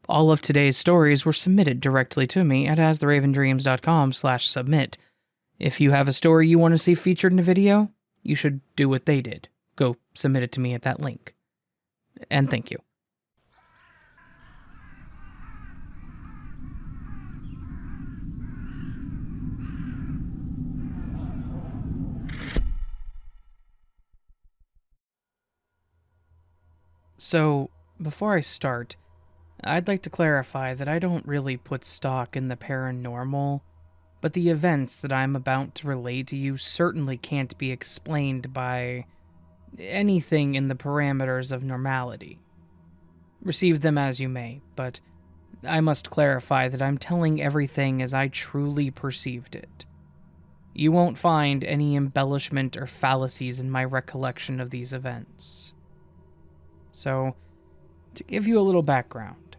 All of today's stories were submitted directly to me at astheravendreams.com/submit. If you have a story you want to see featured in a video, you should do what they did. Go submit it to me at that link. And thank you. So, before I start, I'd like to clarify that I don't really put stock in the paranormal, but the events that I'm about to relay to you certainly can't be explained by anything in the parameters of normality. Receive them as you may, but I must clarify that I'm telling everything as I truly perceived it. You won't find any embellishment or fallacies in my recollection of these events. So, to give you a little background,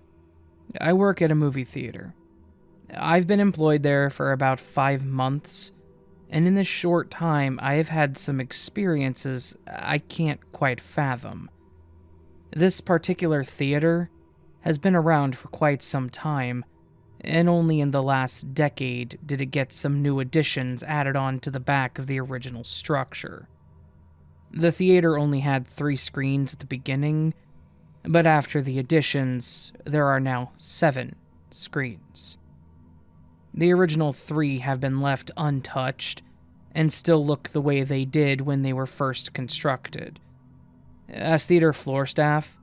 I work at a movie theater. I've been employed there for about 5 months, and in this short time, I have had some experiences I can't quite fathom. This particular theater has been around for quite some time, and only in the last decade did it get some new additions added on to the back of the original structure. The theater only had 3 screens at the beginning, but after the additions, there are now 7 screens. The original 3 have been left untouched and still look the way they did when they were first constructed. As theater floor staff,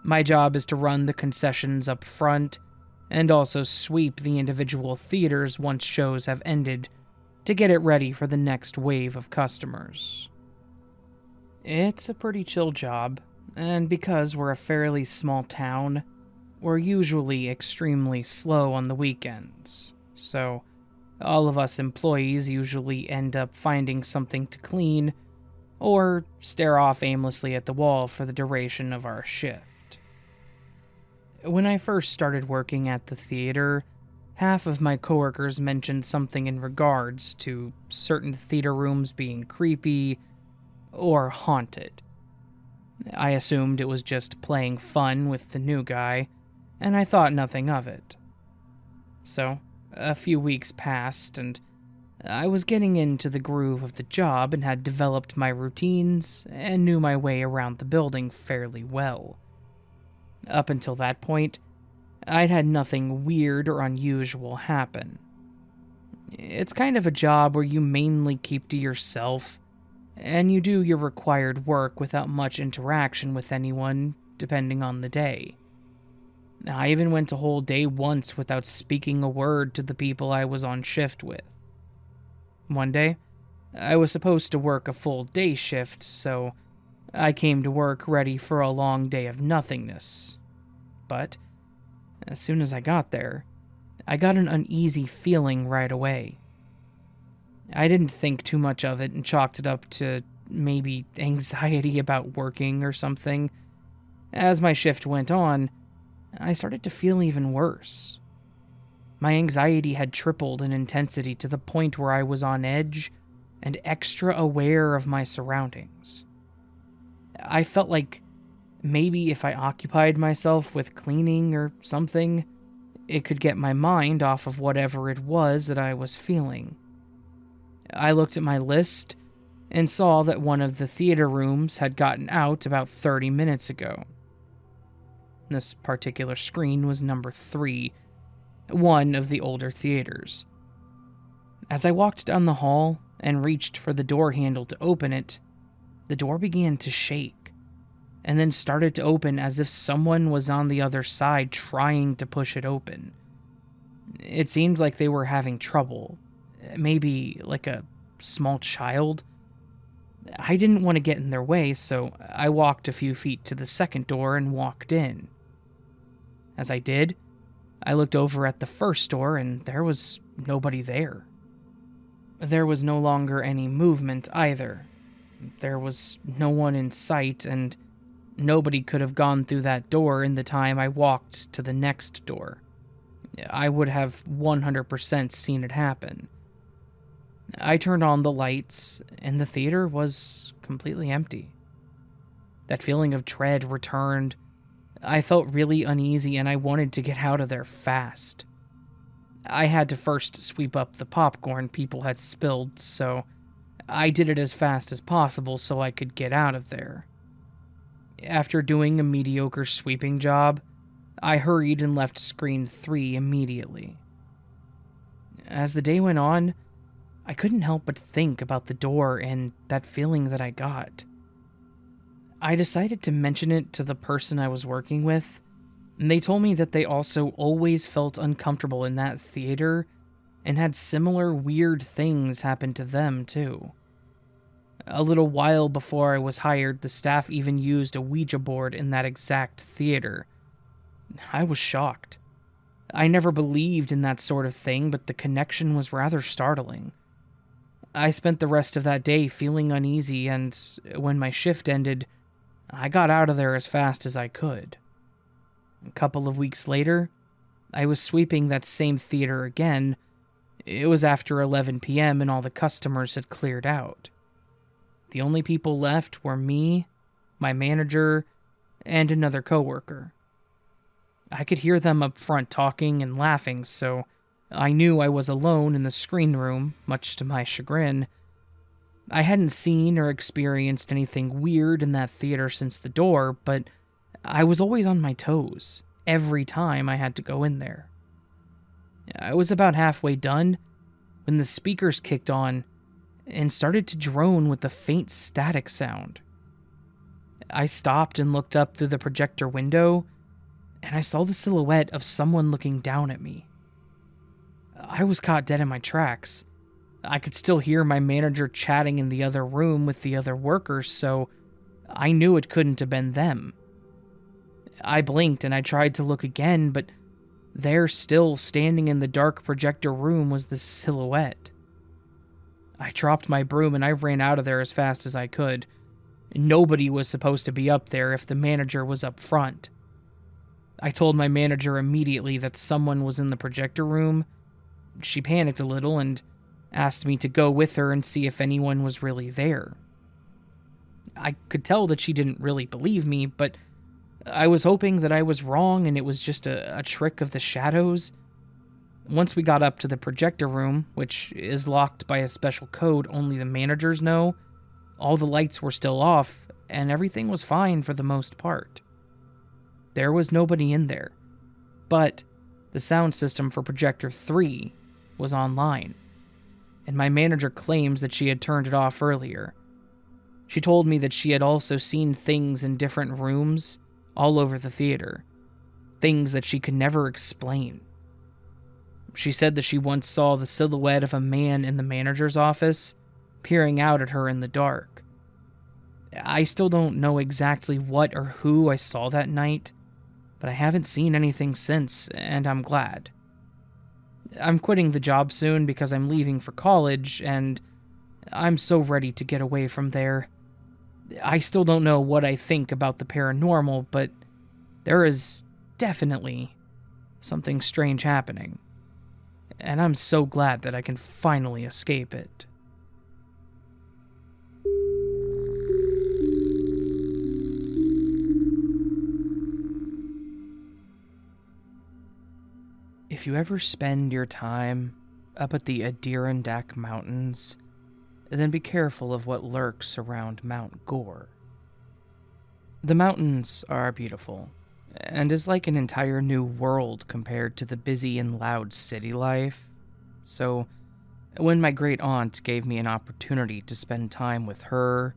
my job is to run the concessions up front and also sweep the individual theaters once shows have ended to get it ready for the next wave of customers. It's a pretty chill job, and because we're a fairly small town, we're usually extremely slow on the weekends, so all of us employees usually end up finding something to clean or stare off aimlessly at the wall for the duration of our shift. When I first started working at the theater, half of my coworkers mentioned something in regards to certain theater rooms being creepy or haunted. I assumed it was just playing fun with the new guy, and I thought nothing of it. So, a few weeks passed, and I was getting into the groove of the job and had developed my routines and knew my way around the building fairly well. Up until that point, I'd had nothing weird or unusual happen. It's kind of a job where you mainly keep to yourself, and you do your required work without much interaction with anyone, depending on the day. I even went a whole day once without speaking a word to the people I was on shift with. One day, I was supposed to work a full day shift, so I came to work ready for a long day of nothingness. But, as soon as I got there, I got an uneasy feeling right away. I didn't think too much of it and chalked it up to maybe anxiety about working or something. As my shift went on, I started to feel even worse. My anxiety had tripled in intensity to the point where I was on edge and extra aware of my surroundings. I felt like maybe if I occupied myself with cleaning or something, it could get my mind off of whatever it was that I was feeling. I looked at my list and saw that one of the theater rooms had gotten out about 30 minutes ago. This particular screen was number 3, one of the older theaters. As I walked down the hall and reached for the door handle to open it, the door began to shake, and then started to open as if someone was on the other side trying to push it open. It seemed like they were having trouble. Maybe like a small child. I didn't want to get in their way, so I walked a few feet to the second door and walked in. As I did, I looked over at the first door and there was nobody there. There was no longer any movement either. There was no one in sight, and nobody could have gone through that door in the time I walked to the next door. I would have 100% seen it happen. I turned on the lights, and the theater was completely empty. That feeling of dread returned, I felt really uneasy and I wanted to get out of there fast. I had to first sweep up the popcorn people had spilled, so I did it as fast as possible so I could get out of there. After doing a mediocre sweeping job, I hurried and left screen 3 immediately. As the day went on, I couldn't help but think about the door and that feeling that I got. I decided to mention it to the person I was working with, and they told me that they also always felt uncomfortable in that theater and had similar weird things happen to them too. A little while before I was hired, the staff even used a Ouija board in that exact theater. I was shocked. I never believed in that sort of thing, but the connection was rather startling. I spent the rest of that day feeling uneasy, and when my shift ended, I got out of there as fast as I could. A couple of weeks later, I was sweeping that same theater again. It was after 11 p.m. and all the customers had cleared out. The only people left were me, my manager, and another coworker. I could hear them up front talking and laughing, so I knew I was alone in the screen room, much to my chagrin. I hadn't seen or experienced anything weird in that theater since the door, but I was always on my toes every time I had to go in there. I was about halfway done when the speakers kicked on and started to drone with a faint static sound. I stopped and looked up through the projector window, and I saw the silhouette of someone looking down at me. I was caught dead in my tracks. I could still hear my manager chatting in the other room with the other workers, so I knew it couldn't have been them. I blinked and I tried to look again, but there, still standing in the dark projector room, was the silhouette. I dropped my broom and I ran out of there as fast as I could. Nobody was supposed to be up there if the manager was up front. I told my manager immediately that someone was in the projector room. She panicked a little and asked me to go with her and see if anyone was really there. I could tell that she didn't really believe me, but I was hoping that I was wrong and it was just a trick of the shadows. Once we got up to the projector room, which is locked by a special code only the managers know, all the lights were still off, and everything was fine for the most part. There was nobody in there, but the sound system for Projector 3 was online, and my manager claims that she had turned it off earlier. She told me that she had also seen things in different rooms all over the theater, things that she could never explain. She said that she once saw the silhouette of a man in the manager's office, peering out at her in the dark. I still don't know exactly what or who I saw that night, but I haven't seen anything since, and I'm glad. I'm quitting the job soon because I'm leaving for college, and I'm so ready to get away from there. I still don't know what I think about the paranormal, but there is definitely something strange happening. And I'm so glad that I can finally escape it. If you ever spend your time up at the Adirondack Mountains, then be careful of what lurks around Mount Gore. The mountains are beautiful, and is like an entire new world compared to the busy and loud city life. So, when my great aunt gave me an opportunity to spend time with her,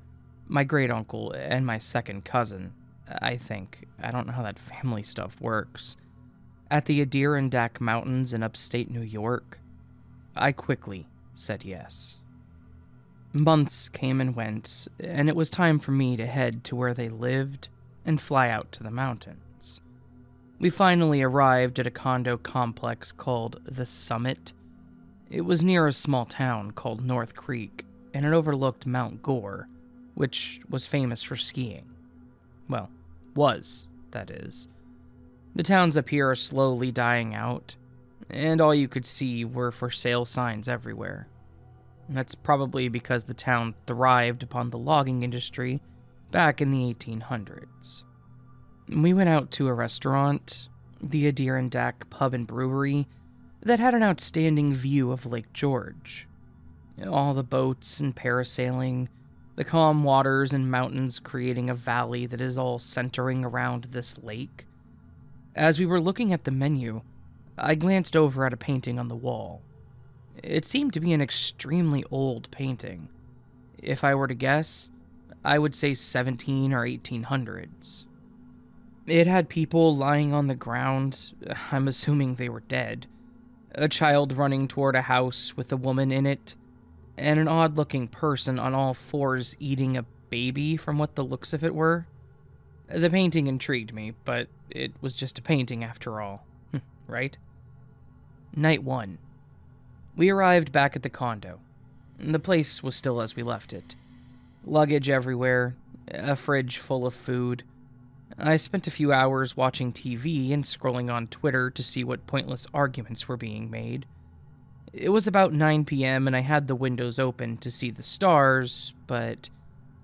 my great uncle, and my second cousin, I don't know how that family stuff works, at the Adirondack Mountains in upstate New York, I quickly said yes. Months came and went, and it was time for me to head to where they lived and fly out to the mountains. We finally arrived at a condo complex called The Summit. It was near a small town called North Creek, and it overlooked Mount Gore, which was famous for skiing. Well, was, that is. The towns up here are slowly dying out, and all you could see were for sale signs everywhere. That's probably because the town thrived upon the logging industry back in the 1800s. We went out to a restaurant, the Adirondack Pub and Brewery, that had an outstanding view of Lake George. All the boats and parasailing, the calm waters and mountains creating a valley that is all centering around this lake. As we were looking at the menu, I glanced over at a painting on the wall. It seemed to be an extremely old painting. If I were to guess, I would say 17 or 1800s. It had people lying on the ground, I'm assuming they were dead, a child running toward a house with a woman in it, and an odd-looking person on all fours eating a baby from what the looks of it were. The painting intrigued me, but it was just a painting after all, right? Night 1. We arrived back at the condo. The place was still as we left it. Luggage everywhere, a fridge full of food. I spent a few hours watching TV and scrolling on Twitter to see what pointless arguments were being made. It was about 9 p.m. and I had the windows open to see the stars, but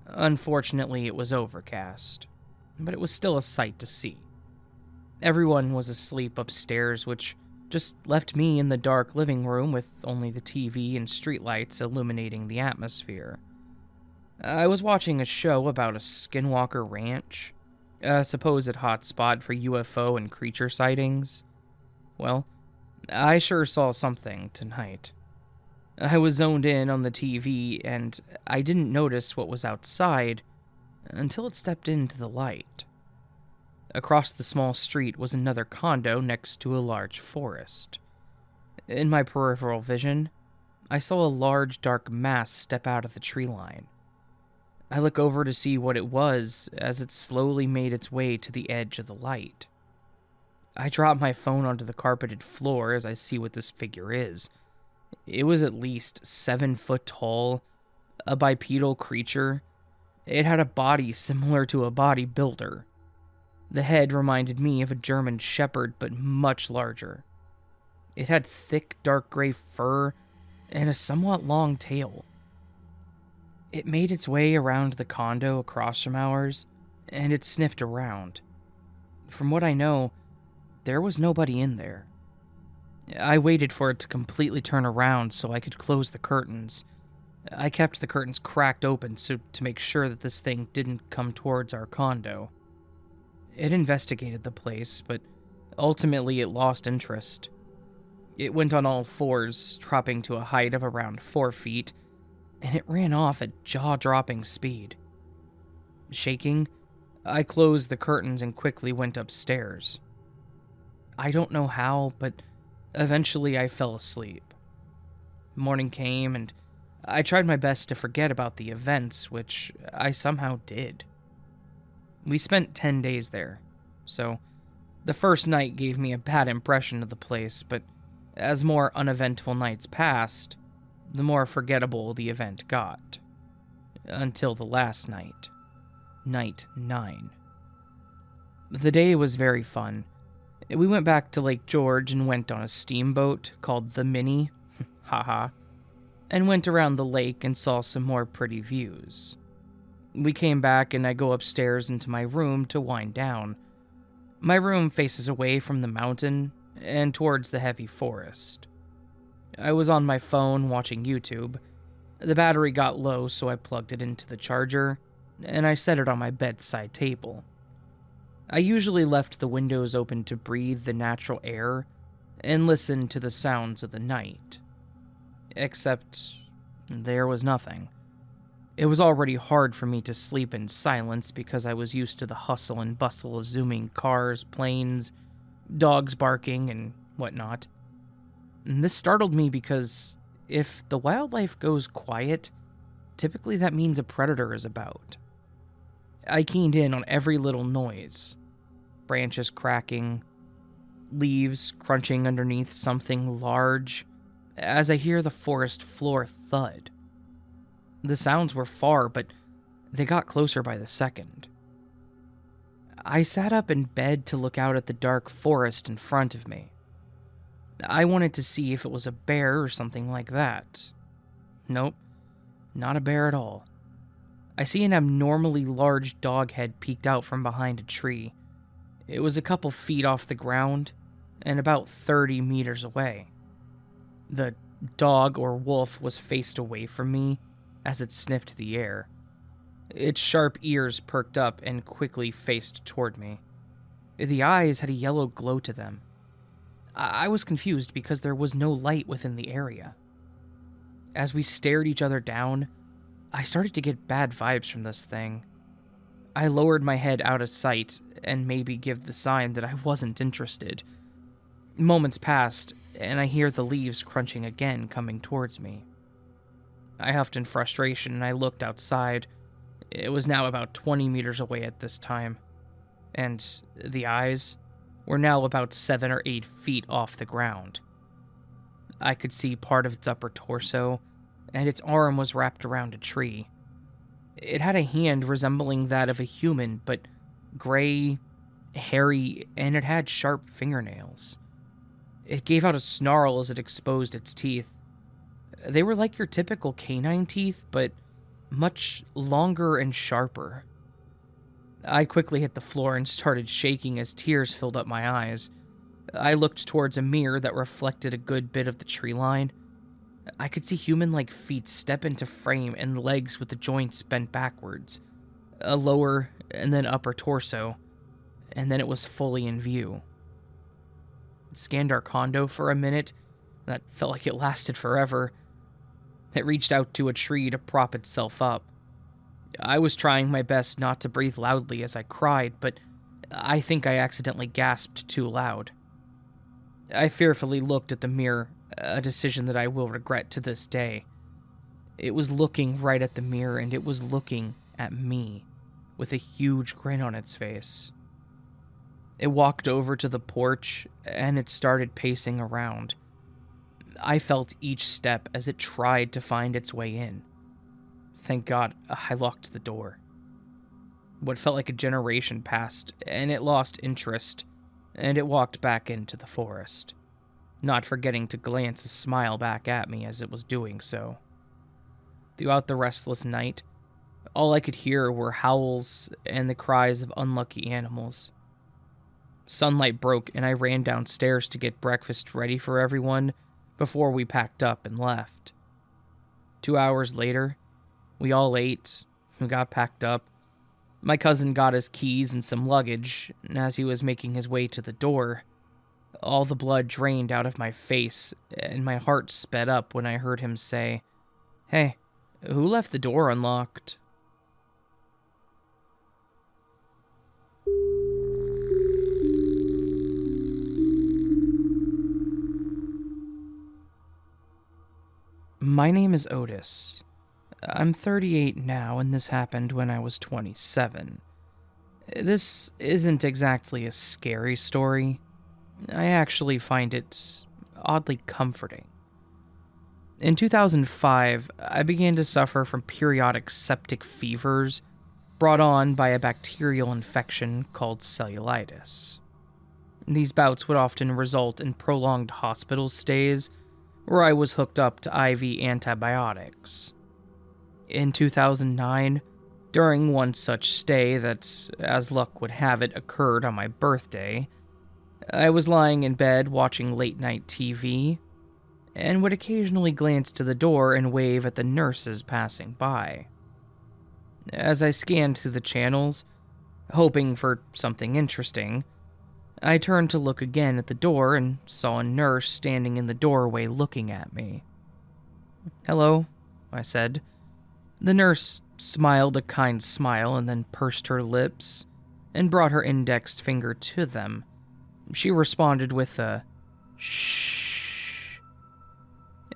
unfortunately it was overcast. But it was still a sight to see. Everyone was asleep upstairs, which just left me in the dark living room with only the TV and streetlights illuminating the atmosphere. I was watching a show about a skinwalker ranch, a supposed hotspot for UFO and creature sightings. Well, I sure saw something tonight. I was zoned in on the TV, and I didn't notice what was outside until it stepped into the light. Across the small street was another condo next to a large forest. In my peripheral vision, I saw a large dark mass step out of the tree line. I look over to see what it was as it slowly made its way to the edge of the light. I drop my phone onto the carpeted floor as I see what this figure is. It was at least 7 foot tall, a bipedal creature. It had a body similar to a bodybuilder. The head reminded me of a German shepherd, but much larger. It had thick, dark gray fur and a somewhat long tail. It made its way around the condo across from ours, and it sniffed around. From what I know, there was nobody in there. I waited for it to completely turn around so I could close the curtains. I kept the curtains cracked open to make sure that this thing didn't come towards our condo. It investigated the place, but ultimately it lost interest. It went on all fours, dropping to a height of around 4 feet, and it ran off at jaw-dropping speed. Shaking, I closed the curtains and quickly went upstairs. I don't know how, but eventually I fell asleep. Morning came, and I tried my best to forget about the events, which I somehow did. We spent 10 days there, so the first night gave me a bad impression of the place, but as more uneventful nights passed, the more forgettable the event got. Until the last night. Night 9. The day was very fun. We went back to Lake George and went on a steamboat called the Minnie, haha, and went around the lake and saw some more pretty views. We came back and I go upstairs into my room to wind down. My room faces away from the mountain and towards the heavy forest. I was on my phone watching YouTube. The battery got low, so I plugged it into the charger, and I set it on my bedside table. I usually left the windows open to breathe the natural air and listen to the sounds of the night. Except there was nothing. It was already hard for me to sleep in silence because I was used to the hustle and bustle of zooming cars, planes, dogs barking, and whatnot. And this startled me because if the wildlife goes quiet, typically that means a predator is about. I keyed in on every little noise. Branches cracking, leaves crunching underneath something large, as I hear the forest floor thud. The sounds were far, but they got closer by the second. I sat up in bed to look out at the dark forest in front of me. I wanted to see if it was a bear or something like that. Nope, not a bear at all. I see an abnormally large dog head peeked out from behind a tree. It was a couple feet off the ground and about 30 meters away. The dog or wolf was faced away from me as it sniffed the air. Its sharp ears perked up and quickly faced toward me. The eyes had a yellow glow to them. I was confused because there was no light within the area. As we stared each other down, I started to get bad vibes from this thing. I lowered my head out of sight and maybe give the sign that I wasn't interested. Moments passed, and I hear the leaves crunching again coming towards me. I huffed in frustration and I looked outside. It was now about 20 meters away at this time, and the eyes were now about 7 or 8 feet off the ground. I could see part of its upper torso, and its arm was wrapped around a tree. It had a hand resembling that of a human, but gray, hairy, and it had sharp fingernails. It gave out a snarl as it exposed its teeth. They were like your typical canine teeth, but much longer and sharper. I quickly hit the floor and started shaking as tears filled up my eyes. I looked towards a mirror that reflected a good bit of the tree line. I could see human-like feet step into frame and legs with the joints bent backwards, a lower and then upper torso, and then it was fully in view. It scanned our condo for a minute. That felt like it lasted forever. It reached out to a tree to prop itself up. I was trying my best not to breathe loudly as I cried, but I think I accidentally gasped too loud. I fearfully looked at the mirror, a decision that I will regret to this day. It was looking right at the mirror, and it was looking at me, with a huge grin on its face. It walked over to the porch, and it started pacing around. I felt each step as it tried to find its way in. Thank God I locked the door. What felt like a generation passed, and it lost interest, and it walked back into the forest, not forgetting to glance a smile back at me as it was doing so. Throughout the restless night, all I could hear were howls and the cries of unlucky animals. Sunlight broke, and I ran downstairs to get breakfast ready for everyone before we packed up and left. 2 hours later, we all ate, we got packed up. My cousin got his keys and some luggage, and as he was making his way to the door, all the blood drained out of my face, and my heart sped up when I heard him say, "Hey, who left the door unlocked?" My name is Otis. I'm 38 now, and this happened when I was 27. This isn't exactly a scary story. I actually find it oddly comforting. In 2005, I began to suffer from periodic septic fevers brought on by a bacterial infection called cellulitis. These bouts would often result in prolonged hospital stays where I was hooked up to IV antibiotics. In 2009, during one such stay that, as luck would have it, occurred on my birthday, I was lying in bed watching late-night TV, and would occasionally glance to the door and wave at the nurses passing by. As I scanned through the channels, hoping for something interesting, I turned to look again at the door and saw a nurse standing in the doorway looking at me. "Hello," I said. The nurse smiled a kind smile and then pursed her lips and brought her indexed finger to them. She responded with a "shh,"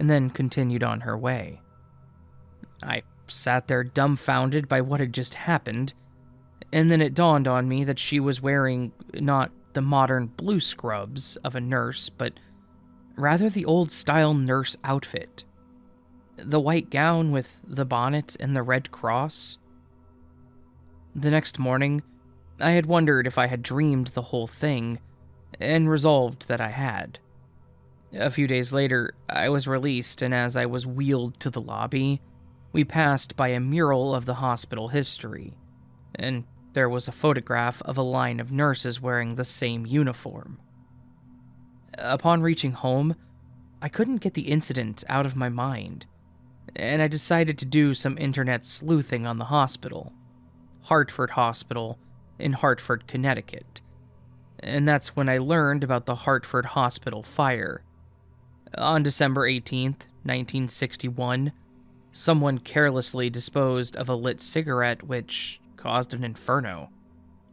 and then continued on her way. I sat there dumbfounded by what had just happened, and then it dawned on me that she was wearing not the modern blue scrubs of a nurse, but rather the old-style nurse outfit. The white gown with the bonnet and the red cross. The next morning, I had wondered if I had dreamed the whole thing, and resolved that I had. A few days later, I was released, and as I was wheeled to the lobby, we passed by a mural of the hospital history, and there was a photograph of a line of nurses wearing the same uniform. Upon reaching home, I couldn't get the incident out of my mind, and I decided to do some internet sleuthing on the hospital, Hartford Hospital in Hartford, Connecticut. And that's when I learned about the Hartford Hospital fire. On December 18th, 1961, someone carelessly disposed of a lit cigarette which caused an inferno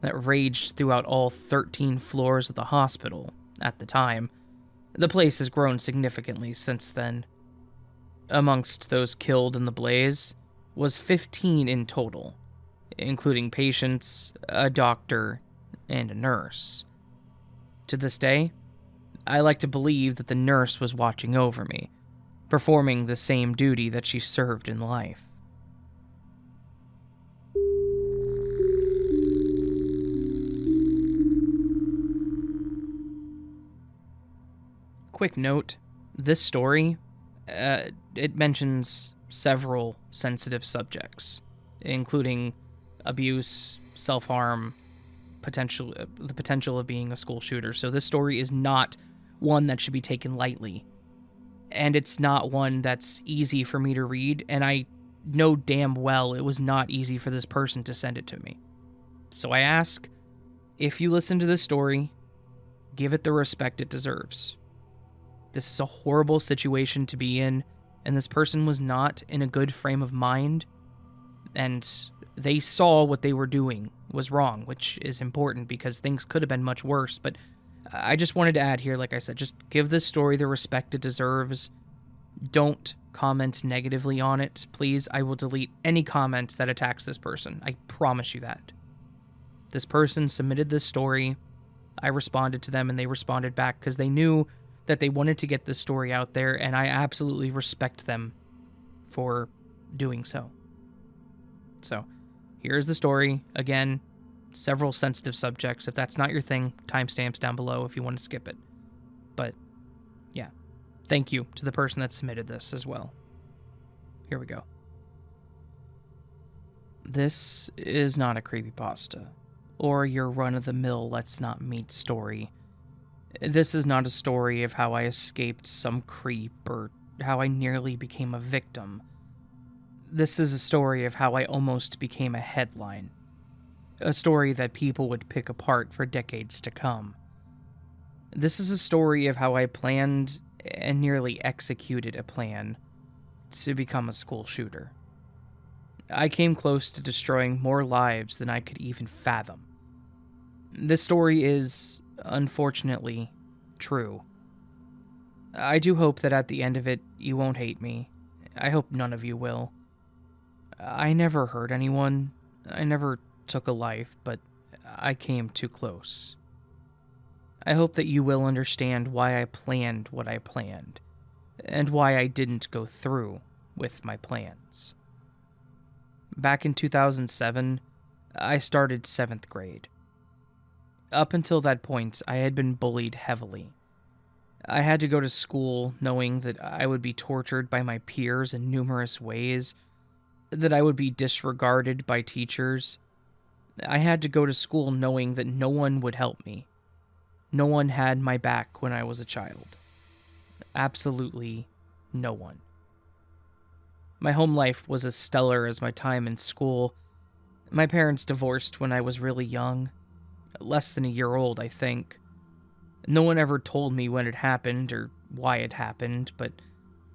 that raged throughout all 13 floors of the hospital at the time. The place has grown significantly since then. Amongst those killed in the blaze was 15 in total, including patients, a doctor, and a nurse. To this day, I like to believe that the nurse was watching over me, performing the same duty that she served in life. Quick note, this story, it mentions several sensitive subjects, including abuse, self-harm, the potential of being a school shooter. So this story is not one that should be taken lightly. And it's not one that's easy for me to read, and I know damn well it was not easy for this person to send it to me. So I ask, if you listen to this story, give it the respect it deserves. This is a horrible situation to be in, and this person was not in a good frame of mind, and they saw what they were doing was wrong, which is important because things could have been much worse. But I just wanted to add here, like I said, just give this story the respect it deserves. Don't comment negatively on it, please. I will delete any comment that attacks this person. I promise you that. This person submitted this story. I responded to them and they responded back because they knew that they wanted to get this story out there, and I absolutely respect them for doing so. So, here's the story. Again, several sensitive subjects. If that's not your thing, timestamps down below if you want to skip it. But, yeah. Thank you to the person that submitted this as well. Here we go. This is not a creepypasta, or your run-of-the-mill let's not meet story. This is not a story of how I escaped some creep or how I nearly became a victim. This is a story of how I almost became a headline. A story that people would pick apart for decades to come. This is a story of how I planned and nearly executed a plan to become a school shooter. I came close to destroying more lives than I could even fathom. This story is, unfortunately, true. I do hope that at the end of it, you won't hate me. I hope none of you will. I never hurt anyone. I never took a life, but I came too close. I hope that you will understand why I planned what I planned, and why I didn't go through with my plans. Back in 2007, I started 7th grade. Up until that point, I had been bullied heavily. I had to go to school knowing that I would be tortured by my peers in numerous ways, that I would be disregarded by teachers. I had to go to school knowing that no one would help me. No one had my back when I was a child. Absolutely no one. My home life was as stellar as my time in school. My parents divorced when I was really young. Less than a year old, I think. No one ever told me when it happened or why it happened, but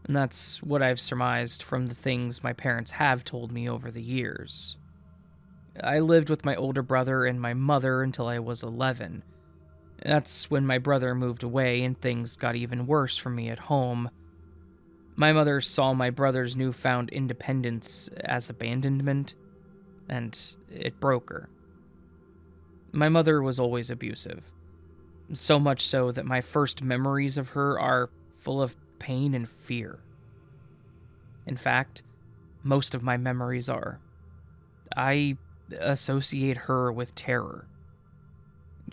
that's what I've surmised from the things my parents have told me over the years. I lived with my older brother and my mother until I was 11. That's when my brother moved away and things got even worse for me at home. My mother saw my brother's newfound independence as abandonment, and it broke her. My mother was always abusive. So much so that my first memories of her are full of pain and fear. In fact, most of my memories are. I associate her with terror.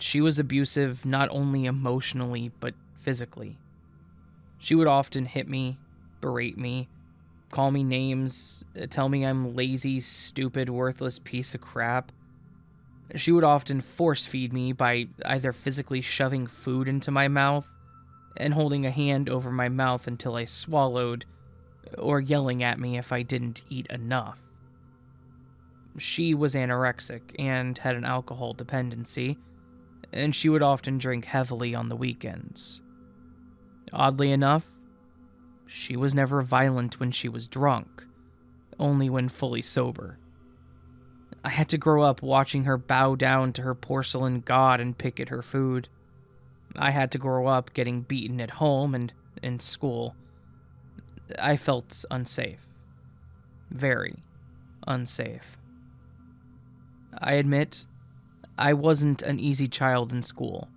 She was abusive not only emotionally, but physically. She would often hit me, berate me, call me names, tell me I'm lazy, stupid, worthless piece of crap. She would often force feed me by either physically shoving food into my mouth and holding a hand over my mouth until I swallowed, or yelling at me if I didn't eat enough. She was anorexic and had an alcohol dependency, and she would often drink heavily on the weekends. Oddly enough, she was never violent when she was drunk, only when fully sober. I had to grow up watching her bow down to her porcelain god and pick at her food. I had to grow up getting beaten at home and in school. I felt unsafe. Very unsafe. I admit, I wasn't an easy child in school.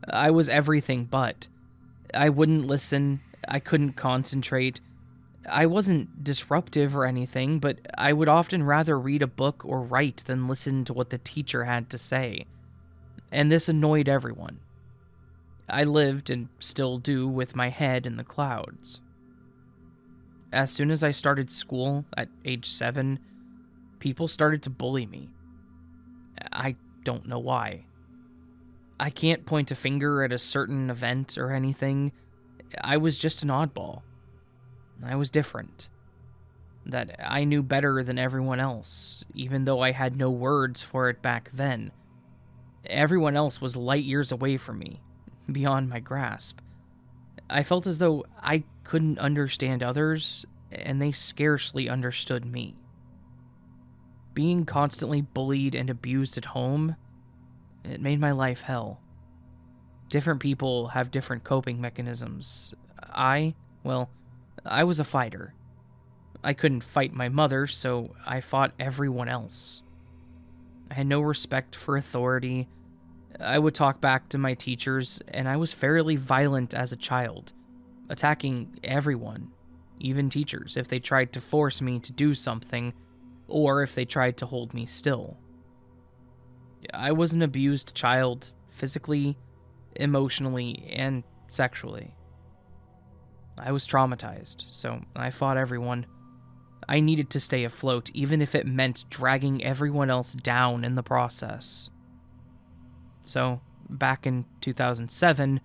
I was everything but. I wouldn't listen, I couldn't concentrate. I wasn't disruptive or anything, but I would often rather read a book or write than listen to what the teacher had to say. And this annoyed everyone. I lived, and still do, with my head in the clouds. As soon as I started school, at age 7, people started to bully me. I don't know why. I can't point a finger at a certain event or anything. I was just an oddball. I was different. That I knew better than everyone else, even though I had no words for it back then. Everyone else was light years away from me, beyond my grasp. I felt as though I couldn't understand others, and they scarcely understood me. Being constantly bullied and abused at home, it made my life hell. Different people have different coping mechanisms. I was a fighter. I couldn't fight my mother, so I fought everyone else. I had no respect for authority. I would talk back to my teachers, and I was fairly violent as a child, attacking everyone, even teachers, if they tried to force me to do something, or if they tried to hold me still. I was an abused child, physically, emotionally, and sexually. I was traumatized, so I fought everyone. I needed to stay afloat, even if it meant dragging everyone else down in the process. So, back in 2007,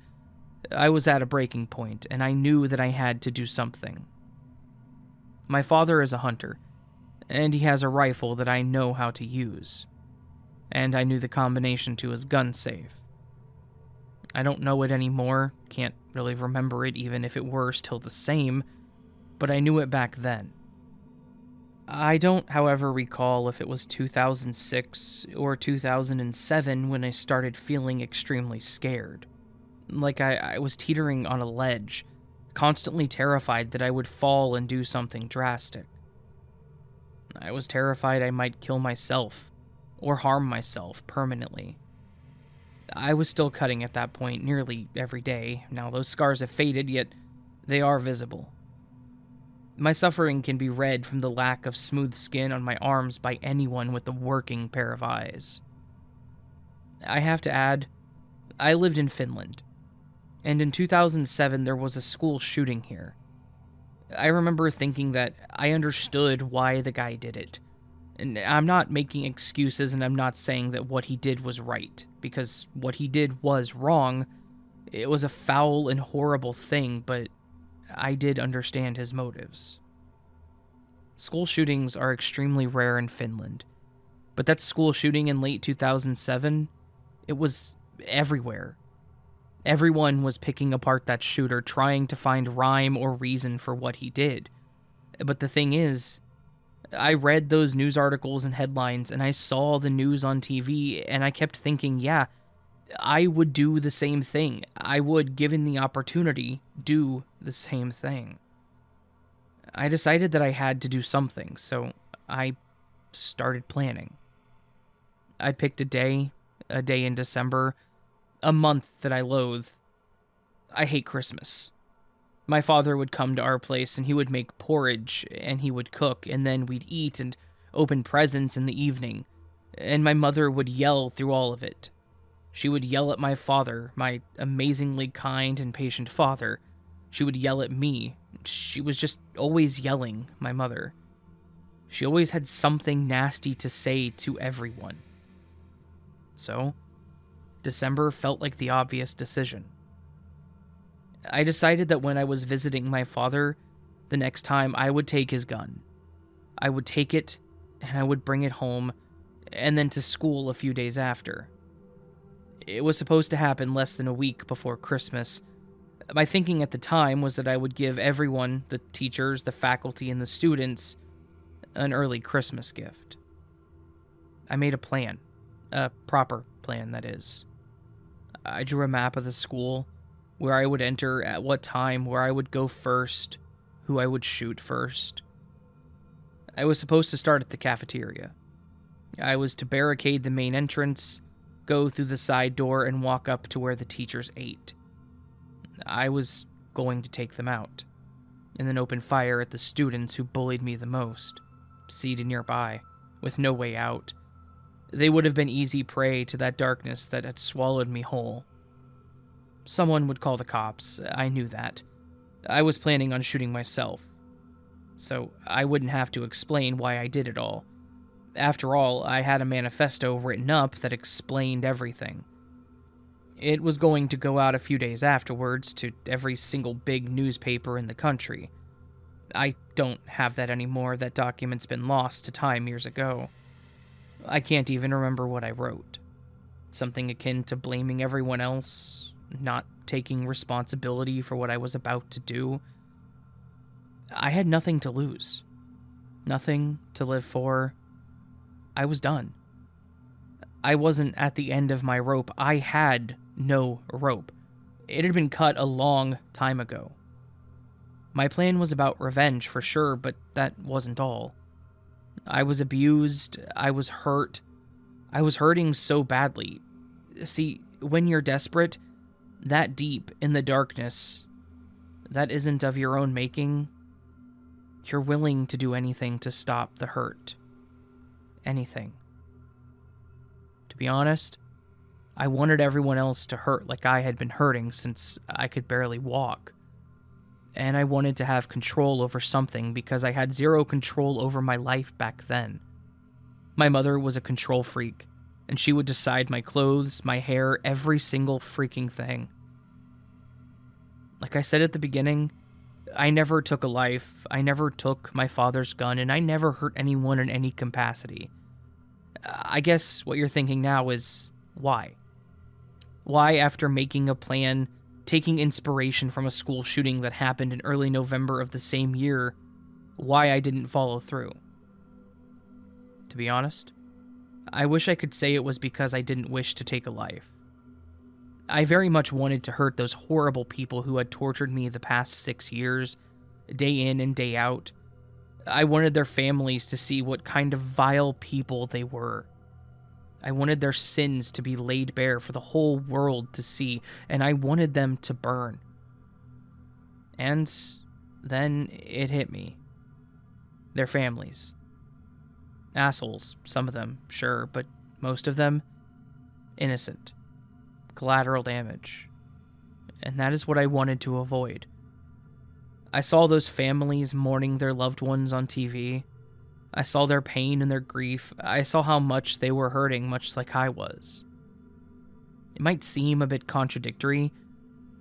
I was at a breaking point, and I knew that I had to do something. My father is a hunter, and he has a rifle that I know how to use, and I knew the combination to his gun safe. I don't know it anymore, can't really remember it even if it were still the same, but I knew it back then. I don't, however, recall if it was 2006 or 2007 when I started feeling extremely scared. Like I was teetering on a ledge, constantly terrified that I would fall and do something drastic. I was terrified I might kill myself, or harm myself permanently. I was still cutting at that point nearly every day. Now those scars have faded, yet they are visible. My suffering can be read from the lack of smooth skin on my arms by anyone with a working pair of eyes. I have to add, I lived in Finland, and in 2007 there was a school shooting here. I remember thinking that I understood why the guy did it. And I'm not making excuses, and I'm not saying that what he did was right, because what he did was wrong. It was a foul and horrible thing, but I did understand his motives. School shootings are extremely rare in Finland, but that school shooting in late 2007, it was everywhere. Everyone was picking apart that shooter, trying to find rhyme or reason for what he did. But the thing is, I read those news articles and headlines, and I saw the news on TV, and I kept thinking, yeah, I would do the same thing. I would, given the opportunity, do the same thing. I decided that I had to do something, so I started planning. I picked a day in December, a month that I loathe. I hate Christmas. My father would come to our place, and he would make porridge, and he would cook, and then we'd eat and open presents in the evening, and my mother would yell through all of it. She would yell at my father, my amazingly kind and patient father. She would yell at me. She was just always yelling, my mother. She always had something nasty to say to everyone. So, December felt like the obvious decision. I decided that when I was visiting my father, the next time I would take his gun. I would take it, and I would bring it home, and then to school a few days after. It was supposed to happen less than a week before Christmas. My thinking at the time was that I would give everyone, the teachers, the faculty, and the students, an early Christmas gift. I made a plan. A proper plan, that is. I drew a map of the school, where I would enter, at what time, where I would go first, who I would shoot first. I was supposed to start at the cafeteria. I was to barricade the main entrance, go through the side door, and walk up to where the teachers ate. I was going to take them out, and then open fire at the students who bullied me the most, seated nearby, with no way out. They would have been easy prey to that darkness that had swallowed me whole. Someone would call the cops, I knew that. I was planning on shooting myself, so I wouldn't have to explain why I did it all. After all, I had a manifesto written up that explained everything. It was going to go out a few days afterwards to every single big newspaper in the country. I don't have that anymore. That document's been lost to time years ago. I can't even remember what I wrote. Something akin to blaming everyone else, not taking responsibility for what I was about to do. I had nothing to lose. Nothing to live for. I was done. I wasn't at the end of my rope. I had no rope. It had been cut a long time ago. My plan was about revenge for sure, but that wasn't all. I was abused. I was hurt. I was hurting so badly. See, when you're desperate, that deep in the darkness, that isn't of your own making, you're willing to do anything to stop the hurt. Anything. To be honest, I wanted everyone else to hurt like I had been hurting since I could barely walk. And I wanted to have control over something because I had zero control over my life back then. My mother was a control freak, and she would decide my clothes, my hair, every single freaking thing. Like I said at the beginning, I never took a life, I never took my father's gun, and I never hurt anyone in any capacity. I guess what you're thinking now is, why? Why, after making a plan, taking inspiration from a school shooting that happened in early November of the same year, why I didn't follow through? To be honest, I wish I could say it was because I didn't wish to take a life. I very much wanted to hurt those horrible people who had tortured me the past 6 years, day in and day out. I wanted their families to see what kind of vile people they were. I wanted their sins to be laid bare for the whole world to see, and I wanted them to burn. And then it hit me. Their families. Assholes, some of them, sure, but most of them, innocent. Collateral damage. And that is what I wanted to avoid. I saw those families mourning their loved ones on TV. I saw their pain and their grief. I saw how much they were hurting, much like I was. It might seem a bit contradictory,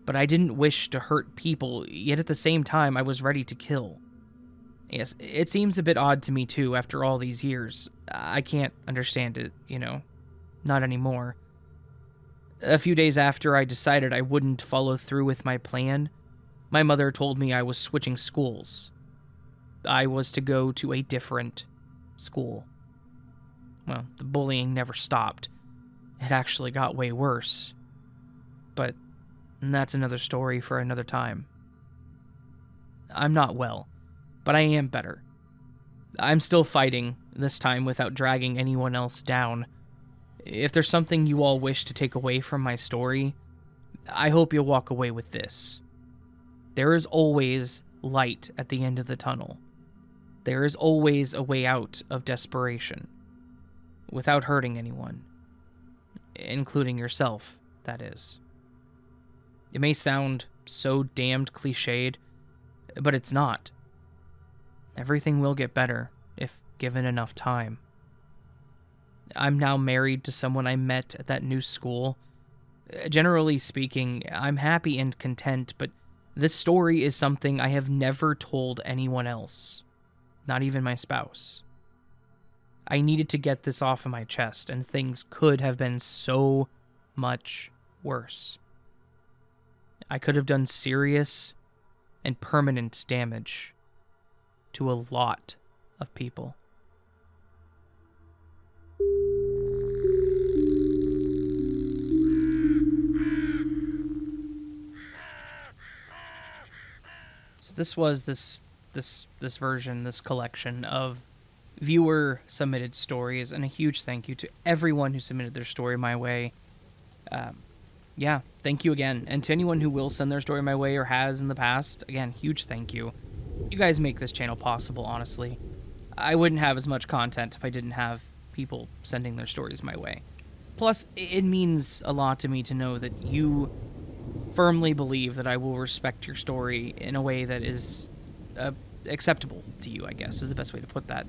but I didn't wish to hurt people, yet at the same time I was ready to kill. Yes, it seems a bit odd to me too after all these years. I can't understand it, not anymore. A few days after I decided I wouldn't follow through with my plan, my mother told me I was switching schools. I was to go to a different school. Well, the bullying never stopped. It actually got way worse. But that's another story for another time. I'm not well, but I am better. I'm still fighting, this time without dragging anyone else down. If there's something you all wish to take away from my story, I hope you'll walk away with this. There is always light at the end of the tunnel. There is always a way out of desperation, without hurting anyone, including yourself, that is. It may sound so damned cliched, but it's not. Everything will get better if given enough time. I'm now married to someone I met at that new school. Generally speaking, I'm happy and content, but this story is something I have never told anyone else, not even my spouse. I needed to get this off of my chest, and things could have been so much worse. I could have done serious and permanent damage to a lot of people. So this was this version, this collection of viewer submitted stories, and a huge thank you to everyone who submitted their story my way. Yeah, thank you again. And to anyone who will send their story my way or has in the past, again, huge thank you. You guys make this channel possible, honestly. I wouldn't have as much content if I didn't have people sending their stories my way. Plus, it means a lot to me to know that you firmly believe that I will respect your story in a way that is acceptable to you, I guess, is the best way to put that.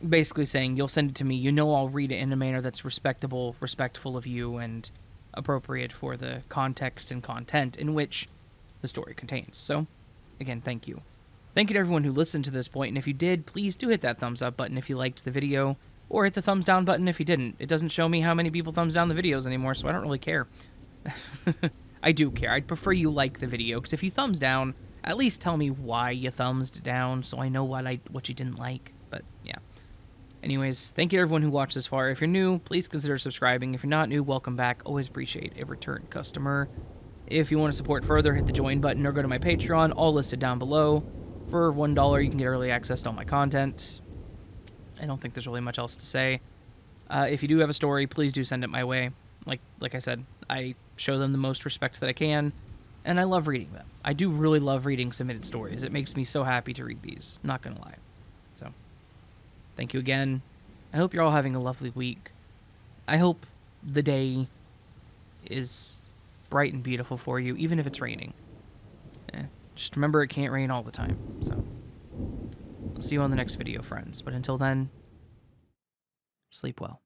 Basically saying, you'll send it to me, you know I'll read it in a manner that's respectful of you, and appropriate for the context and content in which the story contains. So, again, thank you. Thank you to everyone who listened to this point, and if you did, please do hit that thumbs up button if you liked the video, or hit the thumbs down button if you didn't. It doesn't show me how many people thumbs down the videos anymore, so I don't really care. I do care. I'd prefer you like the video, because if you thumbs down, at least tell me why you thumbsed down, so I know what you didn't like. But, yeah. Anyways, thank you to everyone who watched this far. If you're new, please consider subscribing. If you're not new, welcome back. Always appreciate a return customer. If you want to support further, hit the join button or go to my Patreon, all listed down below. For $1, you can get early access to all my content. I don't think there's really much else to say. If you do have a story, please do send it my way. Like I said, I show them the most respect that I can, and I love reading them. I do really love reading submitted stories. It makes me so happy to read these, not gonna lie. So, thank you again. I hope you're all having a lovely week. I hope the day is bright and beautiful for you, even if it's raining. Just remember, it can't rain all the time. So, I'll see you on the next video, friends. But until then, sleep well.